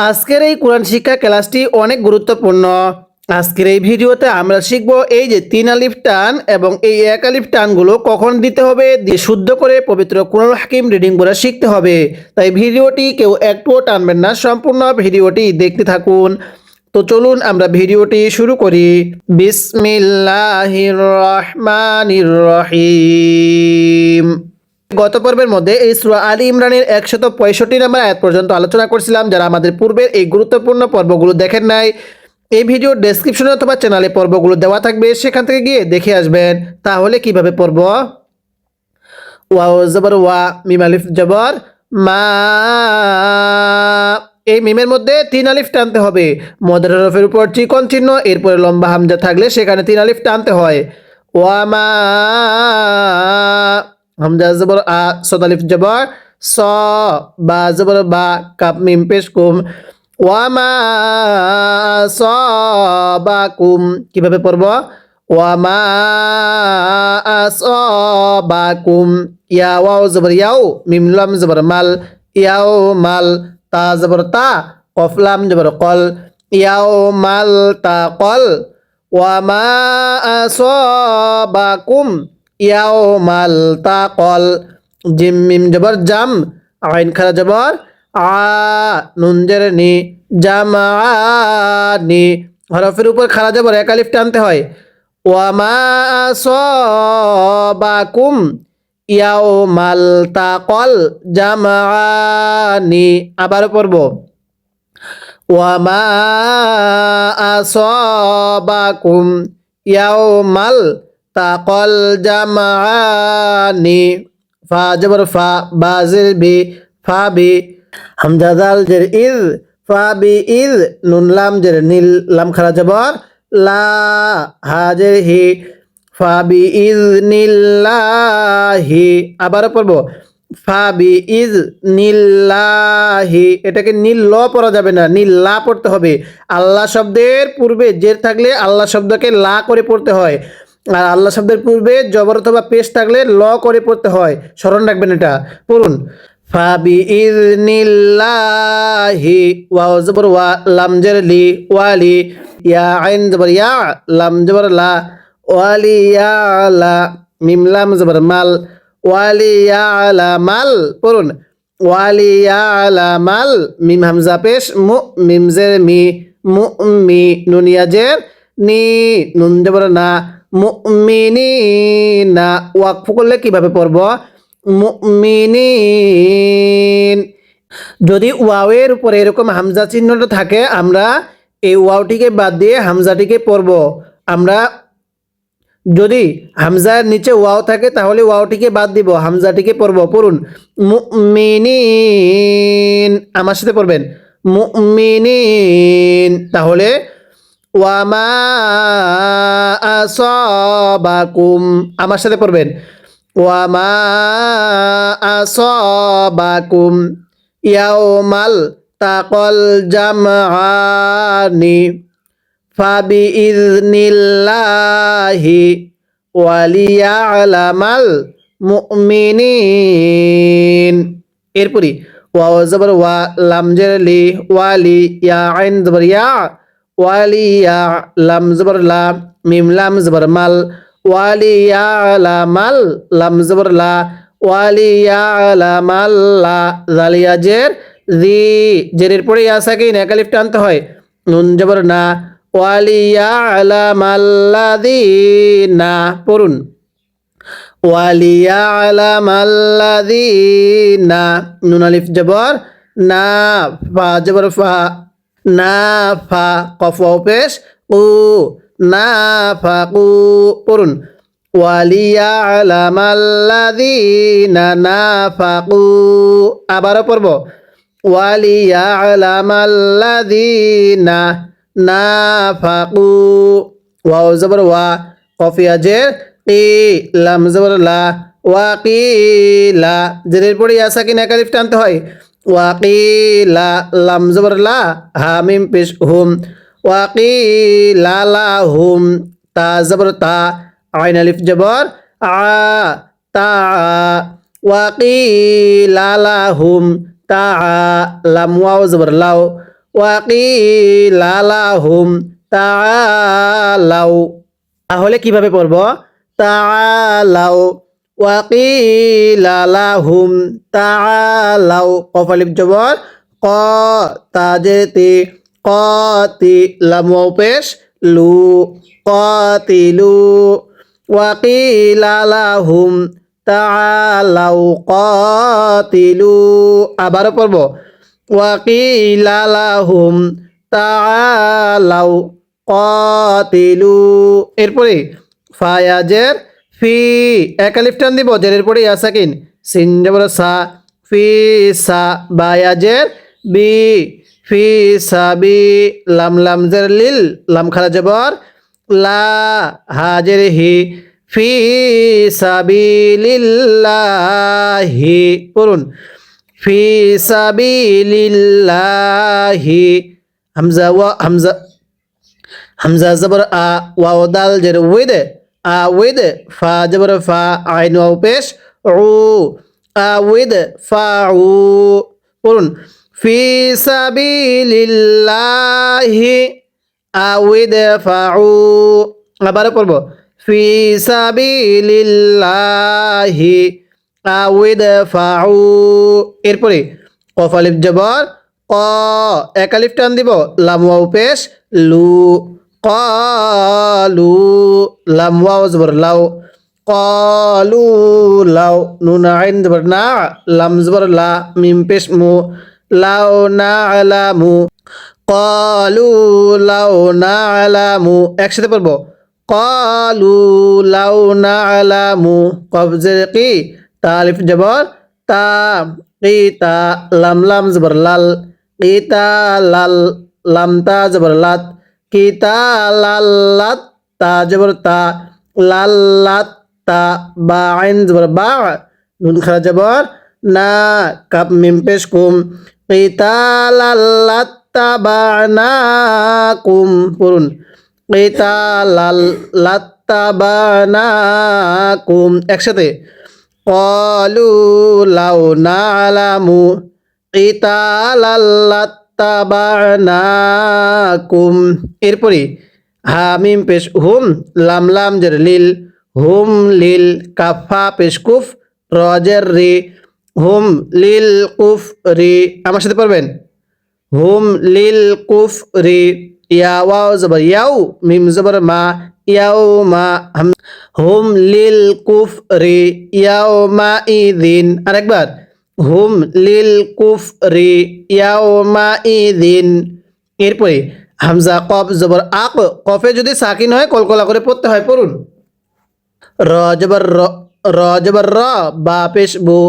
আজকের এই কোরআন শিক্ষা ক্লাসটি অনেক গুরুত্বপূর্ণ। আজকের এই ভিডিওতে আমরা শিখব এই যে 3 আলিফ টান এবং এই 1 আলিফ টানগুলো কখন দিতে হবে, দিয়ে শুদ্ধ করে পবিত্র কুরআনুল হাকিম রিডিং পড়া শিখতে হবে। তাই ভিডিওটি কেউ একটুও টানবেন না, সম্পূর্ণ ভিডিওটি দেখতে থাকুন। তো চলুন আমরা ভিডিওটি শুরু করি। বিসমিল্লাহির রহমানির রহিম। গত পর্বের মধ্যে এই সূরা আলী ইমরানের 165 নম্বর আয়াত পর্যন্ত আলোচনা করছিলাম। যারা আমাদের পূর্বের এই গুরুত্বপূর্ণ পর্বগুলো দেখেন নাই, এই ভিডিওর ডেসক্রিপশনে অথবা চ্যানেলে পর্বগুলো দেওয়া থাকবে, সেখান থেকে গিয়ে দেখে আসবেন। তাহলে কিভাবে পড়ব? ওয়াও জবর ওয়া, মিম আলিফ জবর মা। এই মিমের মধ্যে 3 আলিফ টানতে হবে। মদের হরফের উপর চিকন চিহ্ন, এরপরে লম্বা হামজা থাকলে সেখানে 3 আলিফ টানতে হয়। ওয়া মা, হামজা জবর আ, সদ আলিফ জবর স, বা জবর বা, কাপ মিম পেশ কুম। ওয়া মা সাবাকুম। কিভাবে পড়ব? ওয়া মা সাবাকুম। ইয়া ওয়াও জবর ইয়াও, মিম লাম জবর মাল, ইয়াও মাল। তা জবর তা, কফ লাম জবর কল, ইয়াও মাল তা কল। ওয়া মা সাবাকুম ইয়াও মাল তা কল। জিম মিম জবর জাম, আইন খারা জবর আ, নুন জের নি, জামানি। হরফের উপর খারা জবর 1 আলিফ টানতে হয়। ওয়া মা সাবাকুম ইয়াউমাল তাকাল জামানি। আবার পড়ব। ওয়া মা আসাবাকুম ইয়াউমাল তাকাল জামানি। ফা জবর ফা, বা জের বি, ফা বি। হামজা দাল জের ইজ, ফা বি ইজ। নুন লাম জের নীল, লাম খারা জবর লা, হা জের হি, ফা বি ইজ নিল্লাহি। আবার পড়ব। ফা বি ইজ নিল্লাহি। এটাকে নীল ল পড়া যাবে না, নীল লা পড়তে হবে। আল্লাহ শব্দের পূর্বে জের থাকলে আল্লাহ শব্দকে লা করে পড়তে হয়, আর আল্লাহ শব্দের পূর্বে জবর অথবা পেশ থাকলে ল করে পড়তে হয়। স্মরণ রাখবেন এটা। পড়ুন। ফাবি ইযনিল্লাহি, ওয়াও জবর ওয়া, লাম জের লি, ওয়ালি। ইয়া আইন জবর ইয়া, লাম জবর লা, ওয়ালিয়ালা। মিম লাম জবর মাল, ওয়ালিয়ালা মাল। পড়ুন। ওয়ালিয়ালা মাল। মিম হামজা পেশ মু, মিম জের মি, মুমি। নুন ইয়া জের নি, নুন জবর না, মুমিনিনা। ওয়াকফ করলে কিভাবে পড়ব? মুমিনিন। যদি ওয়াওয়ের উপরে এরকম হামজা চিহ্নটা থাকে, আমরা এই ওয়াওটিকে বাদ দিয়ে হামজাটিকে পড়ব। আমরা যদি হামজার নিচে ওয়াও থাকে তাহলে ওয়াওটিকে বাদ দিব, হামজাটিকে পড়ব। পড়ুন। মুমিনিন। আমার সাথে পড়বেন। মুমিনিন। তাহলে ওয়ামা আসাবাকুম। আমার সাথে পড়বেন। ওয়ামা আসাবাকুম ইয়াউমাল তাকাল জামআনি ফাবি ইযনিল্লাহি ওয়ালিয়ালামাল মুমিনিন। এরপরই ওয়াও জবর ওয়া, লাম জের লি, ওয়ালি। ইয়া আইন জবর ইয়া, ওয়ালিয়া। লাম জবর লা, মিম লাম জবর মাল, ওয়ালিয়ালামাল। লাম জবর লা, ওয়ালিয়ালামাল লা। জালিয়া জের জি, জেরের পরে ইয়া সাকিন 1 আলিফ টানতে হয়। নুন জবর না, ওয়ালিয়ালামাল্লাযিনা। পড়ুন। ওয়ালিয়ালামাল্লাযিনা। নুন আলিফ জবর না, ফা জবর ফা, না ফা, কফ ওয়াও পেশ উ, না ফা কু। পড়ুন। ওয়ালিয়ালামাল্লাযিনা নাফাকু। আবারও পড়ব। ওয়ালিয়ালামাল্লাযিনা নাফাকু। ওয়াও জবর ওয়া, কফ ইয়া জের কি, লাম জবর লা, ওয়াকিলা। জেরের পরে ইয়া সাকিন 1 আলিফ টানতে হয়। ওয়াকিলা। লাম জবর লা, হা মিম পেশ হুম, ওয়াকিলা লাহুম। তা জবর তা, আইন আলিফ জবর আ, তা। ওয়াকিলা লাহুম তা, লাম ওয়াও জবর লাও, ওয়াকিলা লাহুম তাআলাউ। তাহলে কিভাবে পড়ব? তাআলাউ ওয়াকিলা লাহুম তাআলাউ। কফ আলিফ জবর ক, তা জের তি, কাতি, লাম ওয়াও পেশ লু, কাতিলু। ওয়াকিলা লাহুম তাআলাউ কাতিলু। আবারও পড়ব ওয়াকিলা লাহুম তাআলাউ কাতিলু। এরপরে ফায়াজের ফি, এক আলিফ টান দিব, জেরের পরে ইয়া সাকিন, সিন জবর সা, ফি সা, বায়াজের বি, ফি সাবি, লাম লাম জের লিল, লাম খারা জবর লা, হাজের হি, ফি সাবিলিল্লাহি। পড়ুন ফি সাবিলিল্লাহি। হামজা ওয়া হামজা, হামজা জবর আ, ওয়াও দাল জের উইদ, আ উইদ, ফা জবর ফা, আইন ওয়াও পেশ উ, আ উইদ ফাউ। পড়ুন ফি সাবিলিল্লাহি, আ উইদ ফাউ। আবার পড়ব ফি সাবিলিল্লাহি, আ উইদ ফাউ। এরপরে কফ আলিফ জবর ক, এক আলিফ টান দিব, লাম ওয়াও পেশ লু, ক্বালু, লাম ওয়াও জবর লাউ, ক্বালু লাউ, নুন আইন জবর না, লাম জবর লা, মিম পেশ মু, লাউ না'লামু, ক্বালু লাউ না'লামু। একসাথে পড়ব ক্বালু লাউ না'লামু। কফ জের কি, তা আলিফ জবর তা, কিতা, লাম লাম জবর লাল, কিতা লাল, লাম তা জবর লাত, কিতা লাল্লাত, তা জবর তা, লাল্লাত তা, বা আইন জবর বা, নুন খারা জবর না, কাপ মিম পেশ কুম, কিতা লাল্লাত তাবানাকুম। পড়ুন কিতা লাল্লাত তাবানাকুম। একসাথে ক্বালু লাউ না'লামু কিতালাল লাত্তাবা'নাকুম। এরপরে হা মিম পেশ হুম, লাম লাম জের লিল, হুম লিল, কাফা পেশ কুফ, র জের রি, হুম লিল কুফ রি। আমার সাথে পড়বেন হুম লিল কুফ রি, ইয়া ওয়াও জবর ইয়াউ, মিম জবর মা, ইয়াও মা, হুম লিল কুফ রি ইয়াও মা ইদিন। আরেকবার হুম লিল কুফ রি ইয়াও মা ইদিন। এরপরে হামজা কফ জবর আক, কফে যদি সাকিন হয় কলকলা করে পড়তে হয়। পড়ুন র জবর র, র জবর র, বা পেশ বু,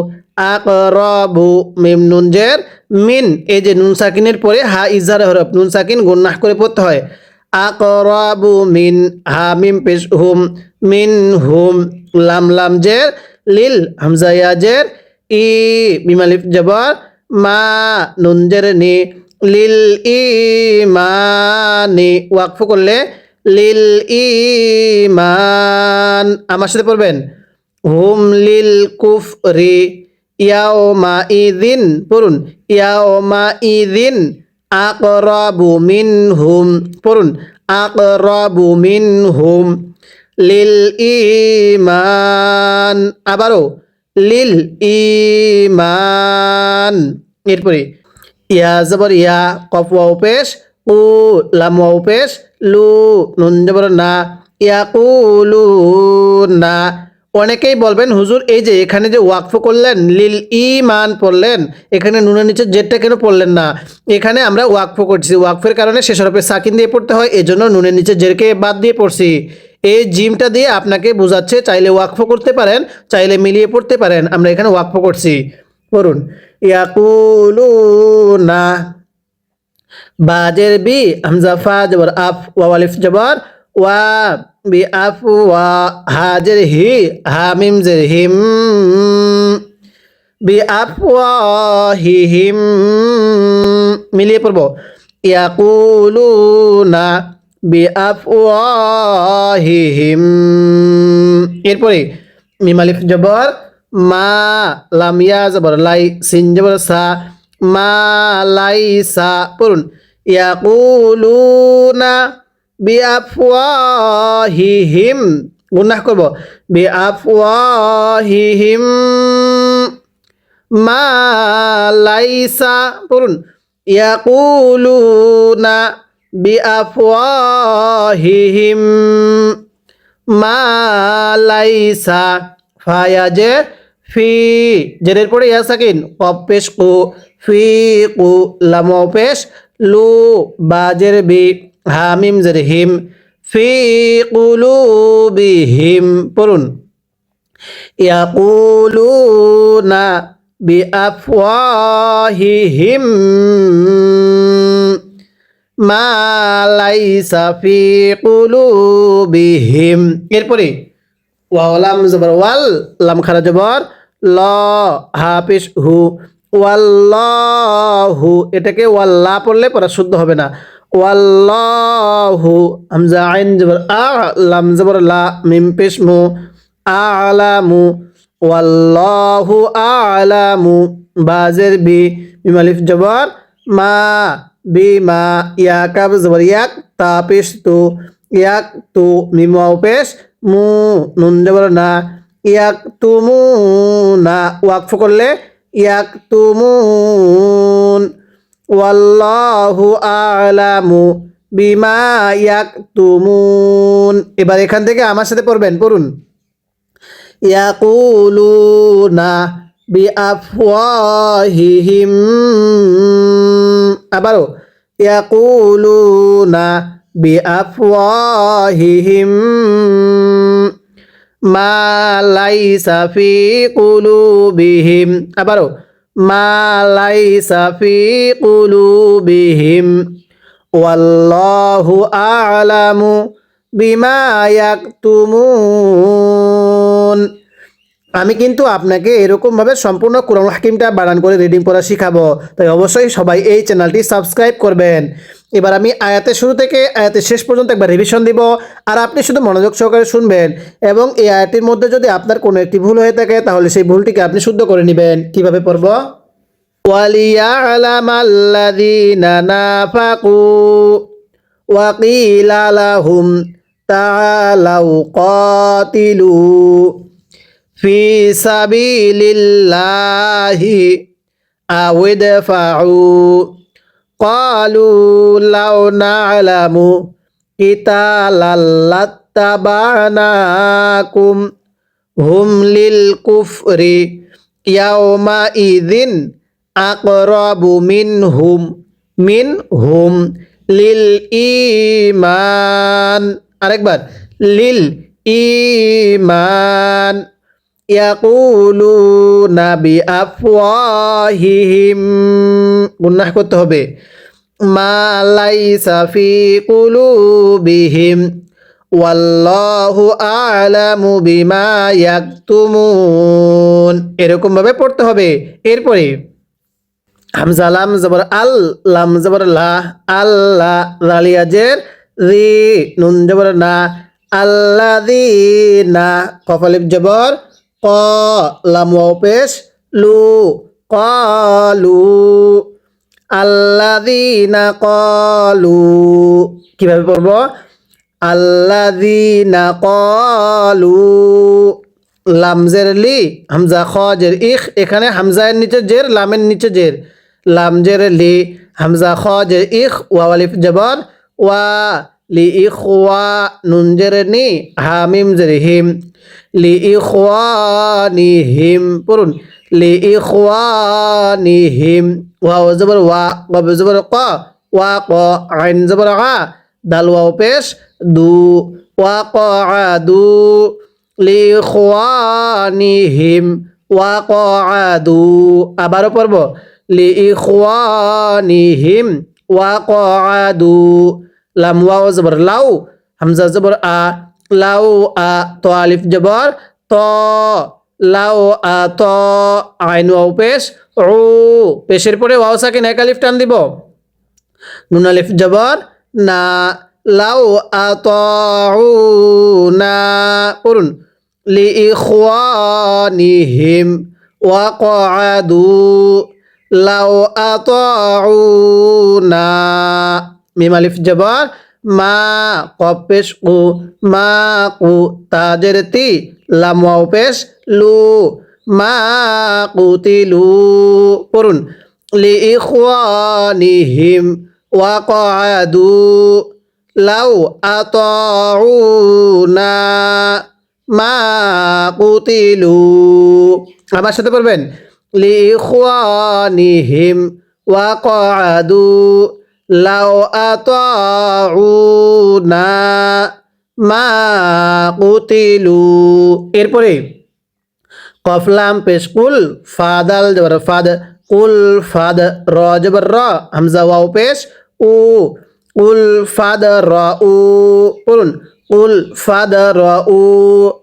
আকরাবু, মিম নুন জের মিন, এই যে নুন সাকিনের পরে হা ইজার হরফ, নুন সাকিন গুন্নাহ করে পড়তে হয়। আকরাবু মিন, হা মিম পেশ হুম, মিন হুম, লাম লাম জের লিল, হামজা ইয়া জের ই, মিম আলিফ জবর মা, নুন জের নি, লিল ইমানি। ওয়াকফ করলে লিল ইমান। আমার সাথে পড়বেন হুম লিল কুফরি ইয়াওমা ইদিন। পড়ুন ইয়াওমা ইদিন আকরাবু মিনহুম। পড়ুন আকরাবু মিনহুম লিল ইমান। আবারও লিল ইমান। এরপরে ইয়া জবর ইয়া, কফ ওয়াও পেশ উ, লাম ওয়াও পেশ লু, নুন জবর না, ইয়াকুলু না। অনেকেই বলবেন হুজুর এই যে এখানে যে ওয়াকফ করলেন লিল ইমান পড়লেন, এখানে নুনের নিচে জেরটা কেন পড়লেন না? এখানে আমরা ওয়াকফ করছি, ওয়াকফের কারণে শেষ হরফে সাকিন দিয়ে পড়তে হয়, এজন্য নুনের নিচে জেরকে বাদ দিয়ে পড়ছি। এই জিমটা দিয়ে আপনাকে বোঝাচ্ছে, চাইলে ওয়াকফ করতে পারেন, চাইলে মিলিয়ে পড়তে পারেন। আমরা এখানে ওয়াকফ করছি। পড়ুন ইয়াকুলুনা, বাজের বি, হামজা ফা জবর আফ, ওয়াও আলিফ জবর ওয়া, বি আফ ওয়া, হাজের হি, হা মিম জের হিম, বি আফ ওয়া হি হিম। মিলিয়ে পড়ব ইয়াকুলুনা বি আফ ওয়া হি হিম। এরপরে মিম আলিফ জবর মা, লাম ইয়া জবর লাই, সিন জবর সা, মা লাইসা। পড়ুন ইয়াকুলুনা বিআফওয়াহিহিম গুনাহ করব বিআফওয়াহিহিম মা লাইসা পড়ুন ইয়াকুলুনা বিআফওয়াহিহিম মা লাইসা ফায়াজে ফি জেরের পরে ইয়া সাকিন কফ পেশ কু ফি কু লাম পেশ লু বাজের বি হামিম জের হিম ফি কুলুবিহিম পড়ুন ইয়াকুলুনা বিআফওয়াহিহিম মা লাইসা ফি কুলুবিহিম এরপরে ওয়াও লাম জবর ওয়াল লাম খারা জবর ল হা পেশ হু ওয়াল্লাহু এটাকে ওয়াল্লা পড়লে পড়া শুদ্ধ হবে না ওয়াল্লাহু হামজা আইন জবর আ লাম জবর লা মিম পেশ মু আলামু ওয়াল্লাহু আলামু বাজের বি মিম আলিফ জবর মা বিমা ইয়া কাব জবর ইয়াক তা পেশ তু ইয়াক তু মিম ওয়াও পেশ মু নুন জবর না ইয়াক তুমু না ওয়াকফ করলে ইয়াক তুমুন ওয়াল্লাহু আলামু বিমা ইয়াক তুমুন এবার এখান থেকে আমার সাথে পড়বেন পড়ুন ইয়াকুলুনা বিআফওয়াহিহিম আবারও ইয়াকুলুনা বিআফওয়াহিহিম মা লাইসা ফি কুলুবিহিম আবারও মা লাইসা ফি কুলুবিহিম ওয়াল্লাহু আ'লামু বিমা ইয়াকতুমুন আমি কিন্তু আপনাকে এরকমভাবে সম্পূর্ণ কুরআনুল হাকিমটা বানান করে রিডিং পড়া শিখাবো তাই অবশ্যই সবাই এই চ্যানেলটি সাবস্ক্রাইব করবেন এবার আমি আয়াতের শুরু থেকে আয়াতের শেষ পর্যন্ত একবার রিভিশন দিব আর আপনি শুধু মনোযোগ সহকারে শুনবেন এবং এই আয়াতের মধ্যে যদি আপনার কোনো একটি ভুল হয়ে থাকে তাহলে সেই ভুলটিকে আপনি শুদ্ধ করে নেবেন কিভাবে পড়ব ওয়ালিয়ালামাল্লাযীনা নাফাকু ওয়া ক্বিলা লাহুম তাআলাউ কাতিলু ফি সাবিলিল্লাহি আও ইদফাউ قالوا لو نعلم قتالا لاتبعناكم هم للكفر يومئذ أقرب منهم للإيمان আরেকবার للإيمان ইয়াকুলুনা বিআফওয়াহিহিম গুনাহ করতে হবে মা লাইসা ফি কুলুবিহিম ওয়াল্লাহু আ'লামু বিমা ইয়াকতুমুন এরকম ভাবে পড়তে হবে এরপরে হামজা লাম জবর আল লাম জবর লা আল্লাহ রালিয়া জের রি নুন জবর না আল্লাযীনা কফ আলিফ জবর ক লাম ওয়াও পেশ লু ক্বালু আল্লাযীনা ক্বালু কিভাবে পড়ব আল্লাযীনা ক্বালু লাম জের লি হামজা খ জের ইখ এখানে হামজার নিচে জের লামের নিচে জের লাম জের লি হামজা খ জের ইখ ওয়াও আলিফ জবর ওয়া লি ইখওয়া নুন জের নি হামিম জের হিম লি ইখওয়ানিহিম পড়ুন লি ইখওয়ানিহিম ওয়াও জবর ওয়া কফ জবর ক ওয়া ক আইন জবর আ দাল ওয়াও পেশ দু ওয়া ক্বাদু লি ইখওয়ানিহিম ওয়া ক্বাদু আবারও পড়ব লি ইখওয়ানিহিম ওয়া ক্বাদু লাম ওয়াও জবর লাউ হামজা জবর আ লাউ আ তো আলিফ জবর ত লাউ আ ত আইন ওয়াও পেশ উ পেশের পরে ওয়াও সাকিন এক আলিফ টান দিব নুন আলিফ জবর না লাউ আ ত না পড়ুন লি ইখওয়ানিহিম ওয়া ক্বাদু লাউ আতাউনা মিম আলিফ জবর মা কফ পেশ কু মা কু তাজের তি লাম ওয়াও পেশ লু মা কুতিলু পড়ুন লিইখওয়ানিহিম ওয়াকআদু লাউ আতাউনা মা কুতিলু আমার সাথে পড়বেন লিইখওয়ানিহিম ওয়াকআদু লাউ আতাউনা মা কুতিলু এরপরে কফ লাম পেশ কুল ফাদাল জবর ফাদ কুল ফাদ র জবর র হামজা ওয়াও পেশ উ কুল ফাদ র উ পড়ুন কুল ফাদ র উ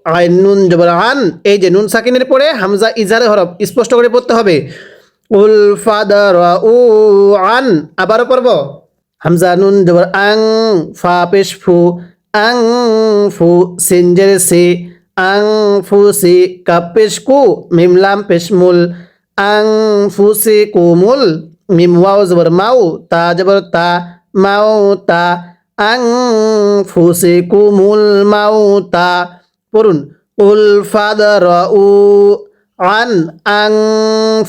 আইন নুন জবর আন এই যে নুন সাকিনের পরে হামজা ইজারে হরফ স্পষ্ট করে পড়তে হবে কুল ফাদ র উ আন আবারও পড়ব হামজা নুন জবর আং ফা পেশ ফু আং ফু সিনজের সি আং ফুসি কাপ পেশ কু মিম লাম পেশ মুল আং ফুসি কুমুল মিম ওয়াও জবর মাউ তা জবর তা মাউ তা আং ফুসি কুমুল মাউ তা পড়ুন উল ফাদর উ আন আং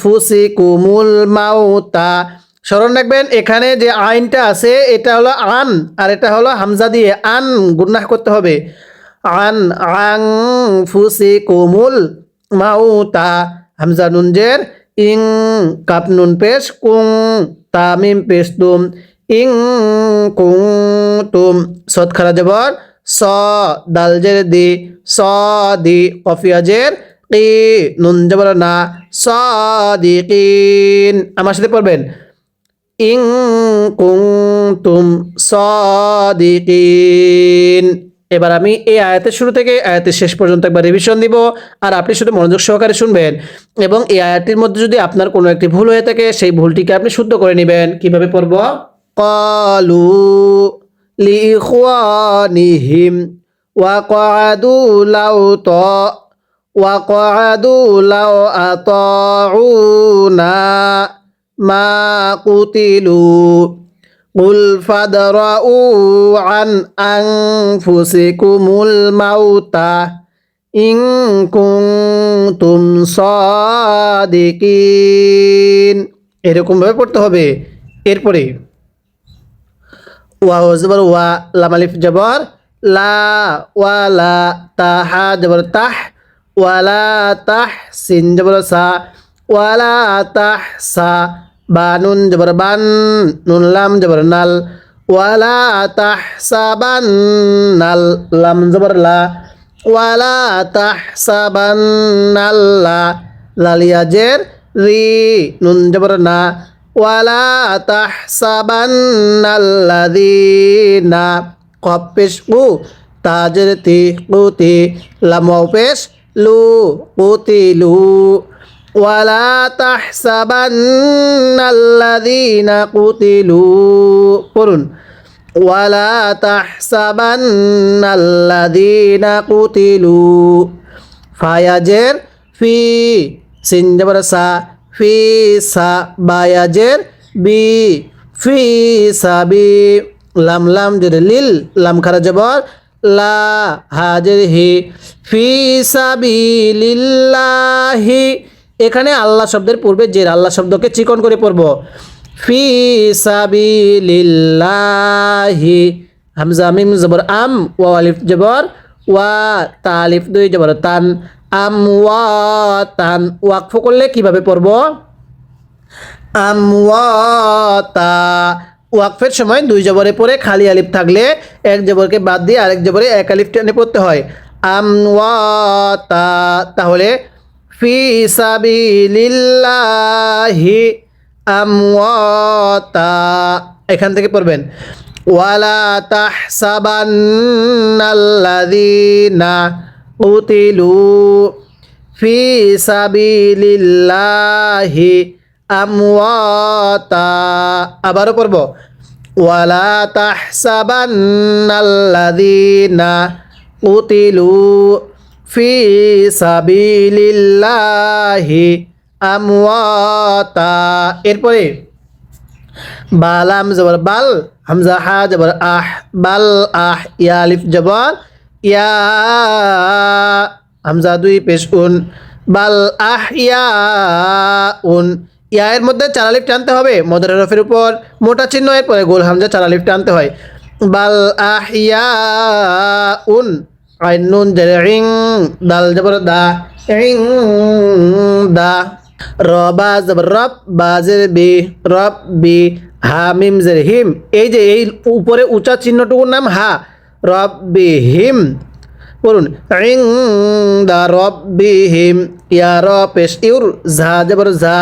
ফুসি কুমুল মাউ তা স্মরণ রাখবেন এখানে যে আইনটা আছে এটা হলো আন আর এটা হলো হামজা দিয়ে আন গুন্নাহ করতে হবে আন আং ফুসি কুমুল মাউতা হামজা নুন জের ইং কাপ নুন পেশ কুং তামিম পেশ তুম ইং কুং তুম সৎ খারা জবর স দাল জের দি স দি কফিয়া জের কি নুন জবর না সাদিকিন আমার সাথে পড়বেন ইং কুনতুম সাদিকিন এবার আমি এই আয়াতের শুরু থেকে আয়াতের শেষ পর্যন্ত একবার রিভিশন দিব আর আপনি শুধু মনোযোগ সহকারে শুনবেন এবং এই আয়াতটির মধ্যে যদি আপনার কোনো একটি ভুল হয়ে থাকে সেই ভুলটিকে আপনি শুদ্ধ করে নেবেন কিভাবে পড়ব ক্বালু লিইখওয়ানিহিম ওয়াকআদু লাউ তা ওয়াকআদু লাউ আতাউনা মা কুতিলু কুল ফাদরাউ আন আনফুসিকুমুল মাউতা ইন কুনতুম সাদিকিন এরকম ভাবে পড়তে হবে এরপরে ওয়া জবর ওয়া লাম আলিফ জবর লা ওয়ালা তাহা জবর তাহ ওয়ালা তাহ সিন জবর সা ওয়ালা তাহ সা বা নুন জবর বান নুন লাম জবর নাল ওয়ালা তাহসাবান্নাল লাম জবর লা ওয়ালা তাহসাবান্নাল্লা লালিয়া জের রি নুন জবর না ওয়ালা তাহসাবান্নাল্লাযীনা কফ পেশ কু তাজের তি কুতি লাম ওয়াও পেশ লু কুতিলু ওয়ালা তাহসাবান্নাল্লাযীনা কুতিলু পড়ুন ওয়ালা তাহসাবান্নাল্লাযীনা কুতিলু ফায়াজের ফি সিন জবর সা ফি সা বায়াজের বি ফি সাবি লাম লাম জের লিল লাম খারা জবর লা হাজের হি ফি সাবিলিল্লাহি এখানে আল্লাহ শব্দের পূর্বে জের আল্লাহ শব্দকে চিকন করে পড়ব ফি সাবিলিল্লাহি হামজা মিম জবর আম ওয়া আলিফ জবর ওয়া তা আলিফ দুই জবর তান আমওয়াতান ওয়াকফ করলে কিভাবে পড়ব আমওয়াতা ওয়াকফের সময় দুই জবরে পরে খালি আলিফ থাকলে এক জবরকে বাদ দিয়ে আরেক জবরে এক আলিফ টেনে পড়তে হয় আমওয়াতা তাহলে ফি সাবিলিল্লাহি আমওয়াতা এখান থেকে পড়বেন ওয়ালা তাহসাবান্নাল্লাযীনা কুতিলু ফি সাবিলিল্লাহি আমওয়াতা আবারও পড়ব ওয়ালা তাহসাবান্নাল্লাযীনা কুতিলু ফি সাবিলিল্লাহি আমওয়াতা। এরপরে বা লাম জবর বাল, হামজা হা জবর আহ, বাল আহ, ইয়া আলিফ জবর ইয়া, হামজা দুই পেশ উন, বাল আহ ইয়া উন। ইয়া এর মধ্যে চার আলিফ টানতে হবে মদের হরফের উপর মোটা চিহ্ন, এর পরে গোল হামজা চার আলিফ টানতে হয়। বাল আহ ইয়া উন, আইন নুন জের ইং, দাল জবর দা, ইং দা। রবা জবর রব, বাজের বি, রব বি, হা মিম জের হিম। এই যে এই উপরে উঁচা চিহ্নটুকুর নাম হা, রব বি হিম। বলুন ইং দা রব বি হিম। ইয়া র পেশ ইউর, ঝা জবর ঝা,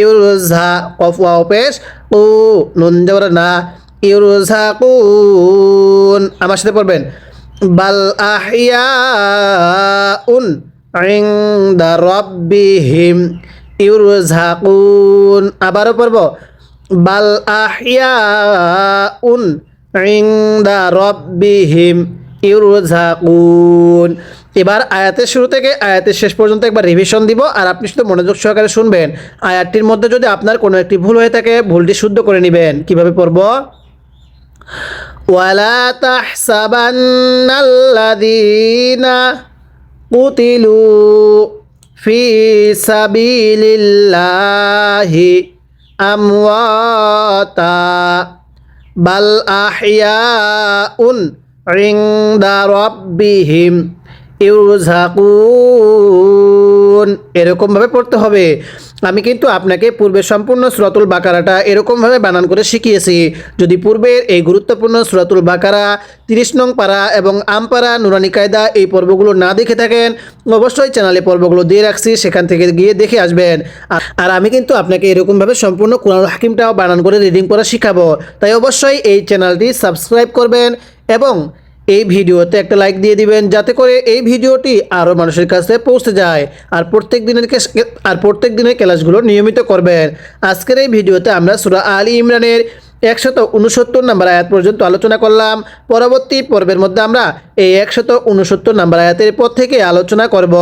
ইউর ঝা, কফ ওয়াও পেশ উ, নুন জবর না, ইউর ঝা কুন। আমার সাথে পড়বেন বাল আহিয়া উন ইনদা রাব্বিহিম ইউরযাকুন। আবারও পড়ব বাল আহিয়াউন ইনদা রাব্বিহিম ইউরযাকুন। এবার আয়াতের শুরু থেকে আয়াতের শেষ পর্যন্ত একবার রিভিশন দিব, আর আপনি শুধু মনোযোগ সহকারে শুনবেন। আয়াতটির মধ্যে যদি আপনার কোনো একটি ভুল হয়ে থাকে ভুলটি শুদ্ধ করে নেবেন। কিভাবে পড়ব? ওয়ালা তাহসাবান্নাল্লাযীনা কুতিলু ফি সাবিলিল্লাহি আমওয়াতা বাল আহইয়াউন ইনদা রাব্বিহিম ইউরযাকুন। এরকমভাবে পড়তে হবে। আমি কিন্তু আপনাকে পূর্বে সম্পূর্ণ সূরাতুল বাকারাটা এরকমভাবে বানান করে শিখিয়েছি। যদি পূর্বের এই গুরুত্বপূর্ণ সূরাতুল বাকারা 30 নং পারা এবং আমপারা নুরানি কায়দা এই পর্বগুলো না দেখে থাকেন, অবশ্যই চ্যানেলে পর্বগুলো দিয়ে রাখছি, সেখান থেকে গিয়ে দেখে আসবেন। আর আমি কিন্তু আপনাকে এরকমভাবে সম্পূর্ণ কোরআনুল হাকিমটাও বানান করে রিডিং করা শিখাবো। তাই অবশ্যই এই চ্যানেলটি সাবস্ক্রাইব করবেন এবং এই ভিডিওতে একটা লাইক দিয়ে দিবেন, যাতে করে এই ভিডিওটি আরও মানুষের কাছে পৌঁছে যায়। আর প্রত্যেক দিনের ক্লাসগুলো নিয়মিত করবেন। আজকের এই ভিডিওতে আমরা সূরা আলী ইমরানের 169 নম্বর আয়াত পর্যন্ত আলোচনা করলাম। পরবর্তী পর্বের মধ্যে আমরা এই 169 নম্বর আয়াতের পর থেকে আলোচনা করব।